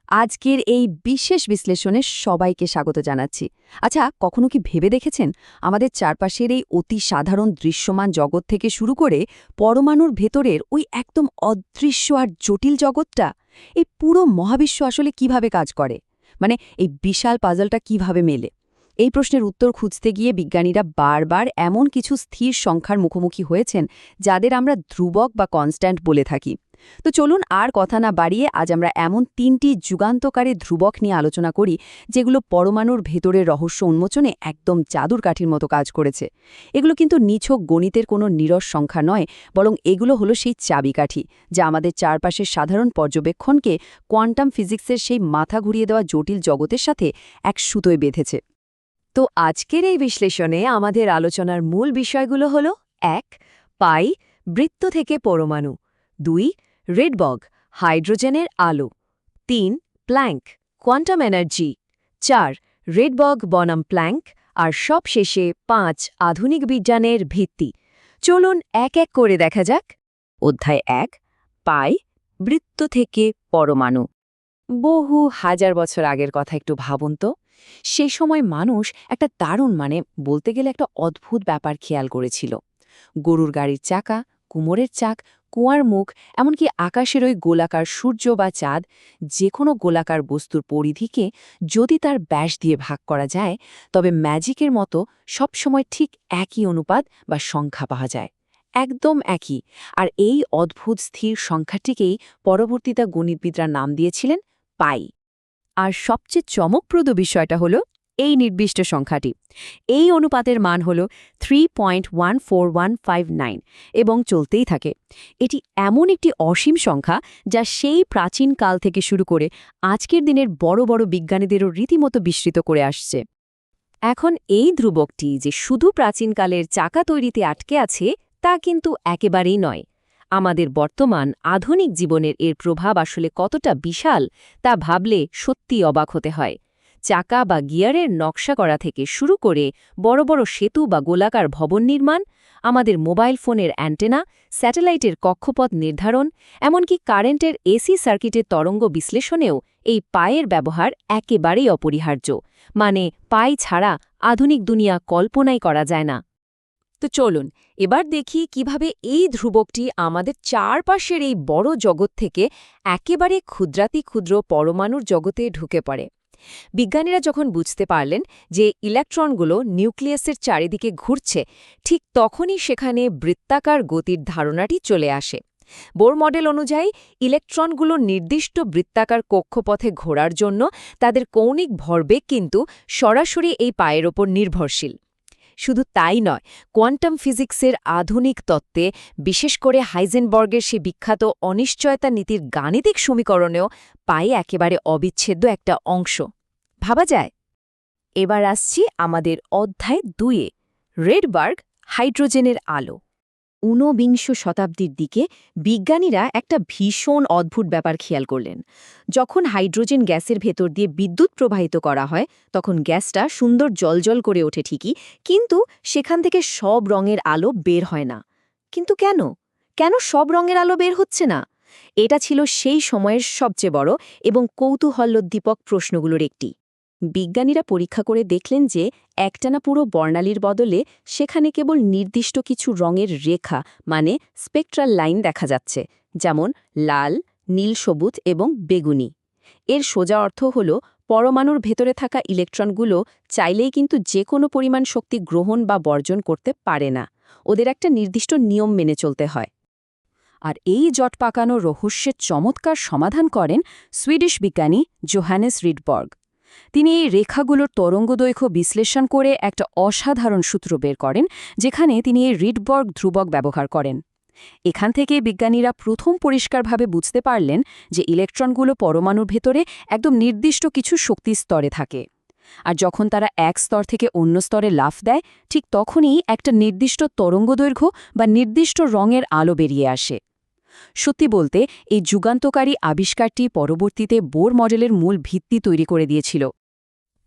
আজকের এই বিশেষ বিশ্লেষণে সবাইকে স্বাগত জানাচ্ছি। আচ্ছা, কখনো কি ভেবে দেখেছেন আমাদের চারপাশের এই অতি সাধারণ দৃশ্যমান জগৎ থেকে শুরু করে পরমাণুর ভেতরের ওই একদম অদৃশ্য আর জটিল জগৎটা, এই পুরো মহাবিশ্ব আসলে কিভাবে কাজ করে? মানে এই বিশাল পাজলটা কিভাবে মেলে? এই প্রশ্নের উত্তর খুঁজতে গিয়ে বিজ্ঞানীরা বারবার এমন কিছু স্থির সংখ্যার মুখোমুখি হয়েছেন যাদের আমরা ধ্রুবক বা কনস্ট্যান্ট বলে থাকি। তো চলুন আর কথা না বাড়িয়ে আজ আমরা এমন ৩টি যুগান্তকারী ধ্রুবক নিয়ে আলোচনা করি যেগুলো পরমাণুর ভেতরের রহস্য উন্মোচনে একদম জাদুর কাঠির মতো কাজ করেছে। এগুলো কিন্তু নিছক গণিতের কোনো নিরস সংখ্যা নয়, বরং এগুলো হলো সেই চাবিকাঠি যা আমাদের চারপাশের সাধারণ পর্যবেক্ষণকে কোয়ান্টাম ফিজিক্সের সেই মাথা ঘুরিয়ে দেওয়া জটিল জগতের সাথে এক সুতোয় বেঁধেছে। তো আজকের এই বিশ্লেষণে আমাদের আলোচনার মূল বিষয়গুলো হল: ১. পাই, বৃত্ত থেকে পরমাণু; ২. রেডবগ, হাইড্রোজেনের আলো; ৩. Planck, quantum energy; ৪. রেডবগ বনাম প্ল্যাঙ্ক; আর সবশেষে ৫. আধুনিক বিজ্ঞানের ভিত্তি। চলুন এক এক করে দেখা যাক। অধ্যায় ১, পাই, বৃত্ত থেকে পরমাণু। বহু হাজার বছর আগের কথা একটু ভাবুন তো। সেই সময় মানুষ একটা দারুণ, বলতে গেলে একটা অদ্ভুত ব্যাপার খেয়াল করেছিল। গরুর গাড়ির চাকা, কুমোরের চাক, কুয়ার মুখ, এমনকি আকাশের ওই গোলাকার সূর্য বা চাঁদ, যে কোনো গোলাকার বস্তুর পরিধিকে যদি তার ব্যাস দিয়ে ভাগ করা যায়, তবে ম্যাজিকের মতো সবসময় ঠিক একই অনুপাত বা সংখ্যা পাওয়া যায়। একদম একই। আর এই অদ্ভুত স্থির সংখ্যাটিকেই পরবর্তীতে গণিতবিদরা নাম দিয়েছিলেন পাই। আর সবচেয়ে চমকপ্রদ বিষয়টা হলো এই নির্দিষ্ট সংখ্যাটি। এই অনুপাতের মান হল 3.14159 এবং চলতেই থাকে। এটি এমন একটি অসীম সংখ্যা যা সেই প্রাচীন কাল থেকে শুরু করে আজকের দিনের বড় বড় বিজ্ঞানীদেরও রীতিমতো বিস্মৃত করে আসছে। এখন এই ধ্রুবকটি যে শুধু প্রাচীনকালের চাকা তৈরিতে আটকে আছে তা কিন্তু একেবারেই নয়। আমাদের বর্তমান আধুনিক জীবনের এর প্রভাব আসলে কতটা বিশাল তা ভাবলে সত্যি অবাক হতে হয়। চাকা বা গিয়ারের নকশা করা থেকে শুরু করে বড় বড় সেতু বা গোলাকার ভবন নির্মাণ, আমাদের মোবাইল ফোনের অ্যান্টেনা, স্যাটেলাইটের কক্ষপথ নির্ধারণ, এমনকি কারেন্টের এসি সার্কিটের তরঙ্গ বিশ্লেষণেও এই পায়ের ব্যবহার একেবারেই অপরিহার্য। পাই ছাড়া আধুনিক দুনিয়া কল্পনাই করা যায় না। তো চলুন এবার দেখি কিভাবে এই ধ্রুবকটি আমাদের চারপাশের এই বড় জগৎ থেকে একেবারে ক্ষুদ্রাতি ক্ষুদ্র পরমাণুর জগতে ঢুকে পড়ে। বিজ্ঞানীরা যখন বুঝতে পারলেন যে ইলেকট্রনগুলো নিউক্লিয়াসের চারিদিকে ঘুরছে, ঠিক তখনই সেখানে বৃত্তাকার গতির ধারণাটি চলে আসে। বোর মডেল অনুযায়ী ইলেকট্রনগুলো নির্দিষ্ট বৃত্তাকার কক্ষপথে ঘোরার জন্য তাদের কৌণিক ভরবেগ কিন্তু সরাসরি এই পায়ের ওপর নির্ভরশীল। শুধু তাই নয়, কোয়ান্টাম ফিজিক্সের আধুনিক তত্ত্বে, বিশেষ করে হাইজেনবার্গের সেই বিখ্যাত অনিশ্চয়তা নীতির গাণিতিক সমীকরণেও পাই একেবারে অবিচ্ছেদ্য একটা অংশ। ভাবা যায়। এবার আসছি আমাদের অধ্যায় ২-এ, রেডবার্গ, হাইড্রোজেনের আলো। ঊনবিংশ শতাব্দীর দিকে বিজ্ঞানীরা একটা ভীষণ অদ্ভুত ব্যাপার খেয়াল করলেন। যখন হাইড্রোজেন গ্যাসের ভেতর দিয়ে বিদ্যুৎ প্রবাহিত করা হয়, তখন গ্যাসটা সুন্দর জ্বলজ্বল করে ওঠে ঠিকই, কিন্তু সেখান থেকে সব রঙের আলো বের হয় না। কিন্তু কেন? কেন সব রঙের আলো বের হচ্ছে না? এটা ছিল সেই সময়ের সবচেয়ে বড় এবং কৌতূহলোদ্দীপক প্রশ্নগুলোর একটি। বিজ্ঞানীরা পরীক্ষা করে দেখলেন যে একটানা পুরো বর্ণালীর বদলে সেখানে কেবল নির্দিষ্ট কিছু রঙের রেখা, স্পেকট্রাল লাইন দেখা যাচ্ছে, যেমন লাল, নীল, সবুজ এবং বেগুনি। এর সোজা অর্থ হল পরমাণুর ভেতরে থাকা ইলেকট্রনগুলো চাইলেই কিন্তু যে কোনো পরিমাণ শক্তি গ্রহণ বা বর্জন করতে পারে না। ওদের একটা নির্দিষ্ট নিয়ম মেনে চলতে হয়। আর এই জট পাকানো রহস্যের চমৎকার সমাধান করেন সুইডিশ বিজ্ঞানী জোহানেস রিডবার্গ। তিনি এই রেখাগুলোর তরঙ্গদৈর্ঘ্য বিশ্লেষণ করে একটা অসাধারণ সূত্র বের করেন, যেখানে তিনি এই রিডবার্গ ধ্রুবক ব্যবহার করেন। এখান থেকে বিজ্ঞানীরা প্রথম পরিষ্কারভাবে বুঝতে পারলেন যে ইলেকট্রনগুলো পরমাণুর ভেতরে একদম নির্দিষ্ট কিছু শক্তি স্তরে থাকে। আর যখন তারা এক স্তর থেকে অন্য স্তরে লাফ দেয়, ঠিক তখনই একটা নির্দিষ্ট তরঙ্গদৈর্ঘ্য বা নির্দিষ্ট রঙের আলো বেরিয়ে আসে। সত্যি বলতে এই যুগান্তকারী আবিষ্কারটি পরবর্তীতে বোর মডেলের মূল ভিত্তি তৈরি করে দিয়েছিল।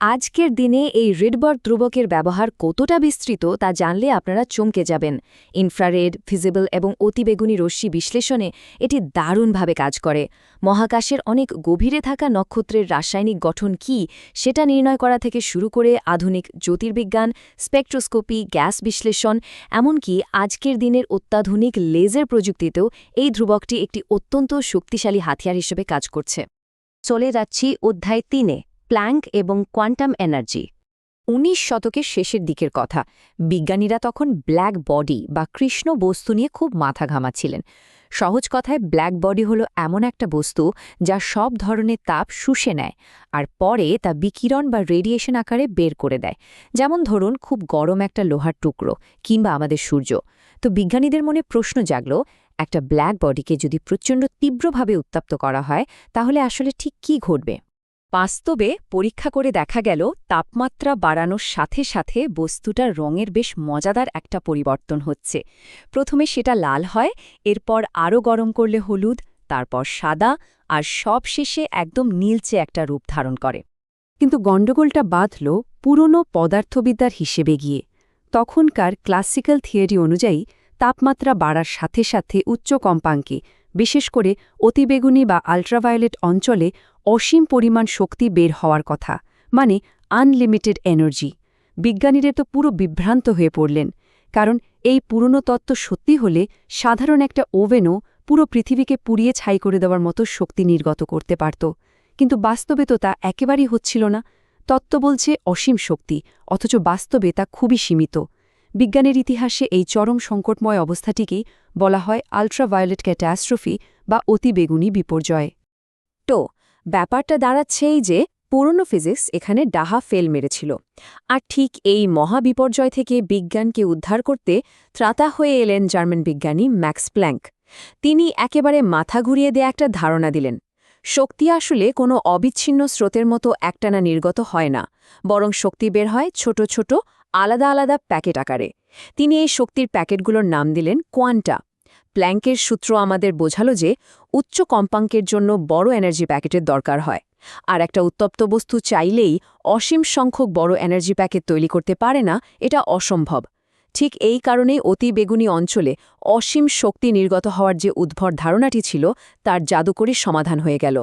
আজকের দিনে এই রিডবার্গ ধ্রুবকের ব্যবহার কতটা বিস্তৃত তা জানলে আপনারা চমকে যাবেন। ইনফ্রারেড, ভিজিবল এবং অতিবেগুনি রশ্মি বিশ্লেষণে এটি দারুণভাবে কাজ করে। মহাকাশের অনেক গভীরে থাকা নক্ষত্রের রাসায়নিক গঠন কী সেটা নির্ণয় করা থেকে শুরু করে আধুনিক জ্যোতির্বিজ্ঞান, স্পেকট্রোস্কোপি, গ্যাস বিশ্লেষণ, এমনকি আজকের দিনের অত্যাধুনিক লেজার প্রযুক্তিতেও এই ধ্রুবকটি একটি অত্যন্ত শক্তিশালী হাতিয়ার হিসেবে কাজ করছে। চলে যাচ্ছি অধ্যায় ৩-এ, প্ল্যাঙ্ক এবং কোয়ান্টাম এনার্জি। ১৯ শতকের শেষের দিকের কথা। বিজ্ঞানীরা তখন ব্ল্যাক বডি বা কৃষ্ণ বস্তু নিয়ে খুব মাথা ঘামাচ্ছিলেন। সহজ কথায় ব্ল্যাক বডি হলো এমন একটা বস্তু যা সব ধরনের তাপ শুষে নেয় আর পরে তা বিকিরণ বা রেডিয়েশন আকারে বের করে দেয়। যেমন ধরুন খুব গরম একটা লোহার টুকরো কিংবা আমাদের সূর্য। তো বিজ্ঞানীদের মনে প্রশ্ন জাগল, একটা ব্ল্যাক বডিকে যদি প্রচণ্ড তীব্রভাবে উত্তপ্ত করা হয় তাহলে আসলে ঠিক কী ঘটবে। বাস্তবে পরীক্ষা করে দেখা গেল তাপমাত্রা বাড়ানোর সাথে সাথে বস্তুটার রঙের বেশ মজাদার একটা পরিবর্তন হচ্ছে। প্রথমে সেটা লাল হয়, এরপর আরও গরম করলে হলুদ, তারপর সাদা, আর সবশেষে একদম নীলচে একটা রূপ ধারণ করে। কিন্তু গণ্ডগোলটা বাঁধল পুরনো পদার্থবিদ্যার হিসেবে গিয়ে। তখনকার ক্লাসিক্যাল থিওরি অনুযায়ী তাপমাত্রা বাড়ার সাথে সাথে উচ্চ কম্পাঙ্কে, বিশেষ করে অতিবেগুনি বা আল্ট্রাভায়োলেট অঞ্চলে অসীম পরিমাণ শক্তি বের হওয়ার কথা, মানে আনলিমিটেড এনার্জি। বিজ্ঞানীরা তো পুরো বিভ্রান্ত হয়ে পড়লেন, কারণ এই পুরনো তত্ত্ব সত্যি হলে সাধারণ একটা ওভেনও পুরো পৃথিবীকে পুড়িয়ে ছাই করে দেওয়ার মতো শক্তি নির্গত করতে পারত। কিন্তু বাস্তবে তো তা একেবারেই হচ্ছিল না। তত্ত্ব বলছে অসীম শক্তি, অথচ বাস্তবে তা খুবই সীমিত। বিজ্ঞানের ইতিহাসে এই চরম সংকটময় অবস্থাটিকেই বলা হয় আল্ট্রাভায়োলেট ক্যাটাস্ট্রফি বা অতিবেগুনি বিপর্যয়। তো ব্যাপারটা দাঁড়াচ্ছে এই যে পুরনো ফিজিক্স এখানে ডাহা ফেল মেরেছিল, আর ঠিক এই মহাবিপর্যয় থেকে বিজ্ঞানকে উদ্ধার করতে ত্রাতা হয়ে এলেন জার্মান বিজ্ঞানী ম্যাক্স প্ল্যাঙ্ক। তিনি একেবারে মাথা ঘুরিয়ে দেয়া একটা ধারণা দিলেন। শক্তি আসলে কোনো অবিচ্ছিন্ন স্রোতের মতো একটানা নির্গত হয় না, বরং শক্তি বের হয় ছোট ছোট আলাদা আলাদা প্যাকেট আকারে। তিনি এই শক্তির প্যাকেটগুলোর নাম দিলেন কোয়ান্টা। প্ল্যাঙ্কের সূত্র আমাদের বোঝালো যে উচ্চ কম্পাঙ্কের জন্য বড় এনার্জি প্যাকেটের দরকার হয়, আর একটা উত্তপ্ত বস্তু চাইলেই অসীম সংখ্যক বড় এনার্জি প্যাকেট তৈরি করতে পারে না, এটা অসম্ভব। ঠিক এই কারণেই অতিবেগুনি অঞ্চলে অসীম শক্তি নির্গত হওয়ার যে উদ্ভট ধারণাটি ছিল তার জাদুকরী সমাধান হয়ে গেল।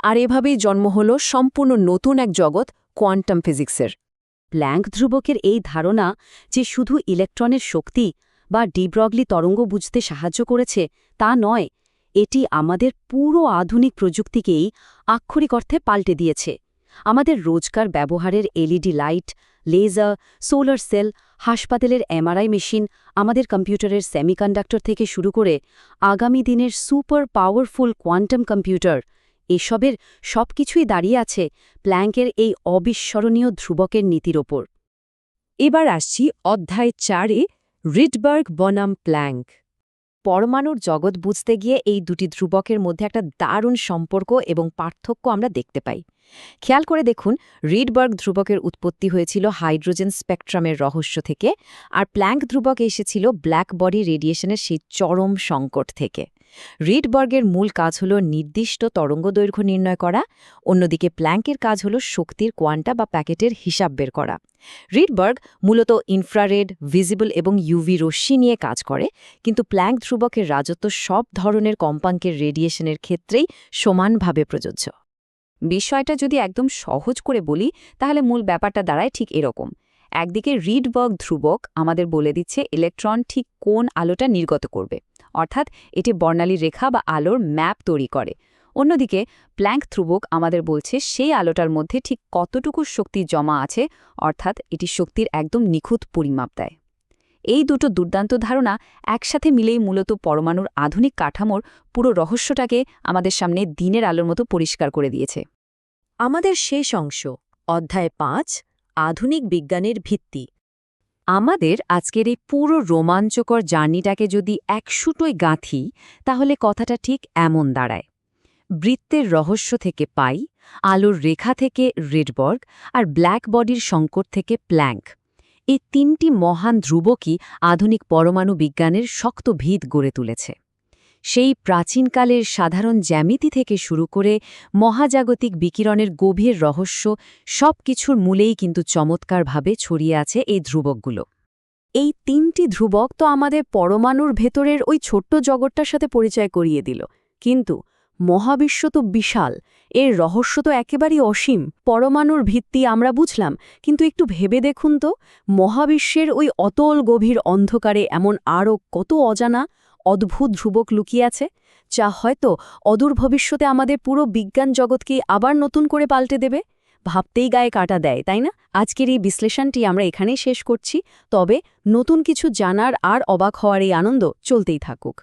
আর এভাবেই জন্ম হল সম্পূর্ণ নতুন এক জগৎ, কোয়ান্টাম ফিজিক্সের। প্ল্যাঙ্ক ধ্রুবকের এই ধারণা যে শুধু ইলেকট্রনের শক্তি বা ডি ব্রগলি তরঙ্গ বুঝতে সাহায্য করেছে তা নয়, এটি আমাদের পুরো আধুনিক প্রযুক্তিকেই আক্ষরিক অর্থে পাল্টে দিয়েছে। আমাদের রোজকার ব্যবহারের LED light, laser, solar cell, হাসপাতালের এমআরআই মেশিন, আমাদের কম্পিউটারের সেমিকন্ডাক্টর থেকে শুরু করে আগামী দিনের সুপার পাওয়ারফুল কোয়ান্টাম কম্পিউটার, এসবের সবকিছুই দাঁড়িয়ে আছে প্ল্যাঙ্কের এই অবিস্মরণীয় ধ্রুবকের নীতির ওপর। এবার আসছি অধ্যায় ৪-এ, রিডবার্গ বনাম প্ল্যাঙ্ক। পরমাণুর জগৎ বুঝতে গিয়ে এই দুটি ধ্রুবকের মধ্যে একটা দারুণ সম্পর্ক এবং পার্থক্য আমরা দেখতে পাই। খেয়াল করে দেখুন, রিডবার্গ ধ্রুবকের উৎপত্তি হয়েছিল হাইড্রোজেন স্পেকট্রামের রহস্য থেকে, আর প্ল্যাঙ্ক ধ্রুবক এসেছিল ব্ল্যাক বডি রেডিয়েশনের সেই চরম সংকট থেকে। রিডবার্গের মূল কাজ হল নির্দিষ্ট তরঙ্গদৈর্ঘ্য নির্ণয় করা, অন্যদিকে প্ল্যাঙ্কের কাজ হল শক্তির কোয়ান্টা বা প্যাকেটের হিসাব বের করা। রিডবার্গ মূলত ইনফ্রারেড, ভিজিবল এবং ইউভি রশ্মি নিয়ে কাজ করে, কিন্তু প্ল্যাঙ্ক ধ্রুবকের রাজত্ব সব ধরনের কম্পাঙ্কের রেডিয়েশনের ক্ষেত্রেই সমানভাবে প্রযোজ্য। বিষয়টা যদি একদম সহজ করে বলি তাহলে মূল ব্যাপারটা দাঁড়ায় ঠিক এরকম। একদিকে রিডবার্গ ধ্রুবক আমাদের বলে দিচ্ছে ইলেকট্রন ঠিক কোন আলোটা নির্গত করবে, অর্থাৎ এটি বর্ণালী রেখা বা আলোর ম্যাপ তৈরি করে। অন্যদিকে প্ল্যাঙ্ক ধ্রুবক আমাদের বলছে সেই আলোটার মধ্যে ঠিক কতটুকু শক্তি জমা আছে, অর্থাৎ এটি শক্তির একদম নিখুঁত পরিমাপ দেয়। এই দুটো দুর্দান্ত ধারণা একসাথে মিলেই মূলত পরমাণুর আধুনিক কাঠামোর পুরো রহস্যটাকে আমাদের সামনে দিনের আলোর মতো পরিষ্কার করে দিয়েছে। আমাদের শেষ অংশ, অধ্যায় ৫, আধুনিক বিজ্ঞানের ভিত্তি। আমাদের আজকের এই পুরো রোমাঞ্চকর জার্নিটাকে যদি এক সুতোয় গাঁথি তাহলে কথাটা ঠিক এমন দাঁড়ায়। বৃত্তের রহস্য থেকে পাই, আলোর রেখা থেকে রিডবার্গ, আর ব্ল্যাক বডির সংকট থেকে প্ল্যাঙ্ক। এই তিনটি মহান ধ্রুবকই আধুনিক পরমাণু বিজ্ঞানের শক্ত ভিত গড়ে তুলেছে। সেই প্রাচীনকালের সাধারণ জ্যামিতি থেকে শুরু করে মহাজাগতিক বিকিরণের গভীর রহস্য সব কিছুর মূলেই কিন্তু চমৎকারভাবে ছড়িয়ে আছে এই ধ্রুবকগুলো। এই ৩টি ধ্রুবক তো আমাদের পরমাণুর ভেতরের ওই ছোট্ট জগৎটার সাথে পরিচয় করিয়ে দিল, কিন্তু মহাবিশ্ব তো বিশাল, এর রহস্য তো একেবারেই অসীম। পরমাণুর ভিত্তি আমরা বুঝলাম, কিন্তু একটু ভেবে দেখুন তো, মহাবিশ্বের ওই অতল গভীর অন্ধকারে এমন আরও কত অজানা অদ্ভুত ধ্রুবক লুকিয়ে আছে, যা হয়তো অদূর ভবিষ্যতে আমাদের পুরো বিজ্ঞান জগৎকে আবার নতুন করে পাল্টে দেবে। ভাবতেই গায়ে কাটা দেয়, তাই না? আজকের এই বিশ্লেষণটি আমরা এখানেই শেষ করছি, তবে নতুন কিছু জানার আর অবাক হওয়ার এই আনন্দ চলতেই থাকুক।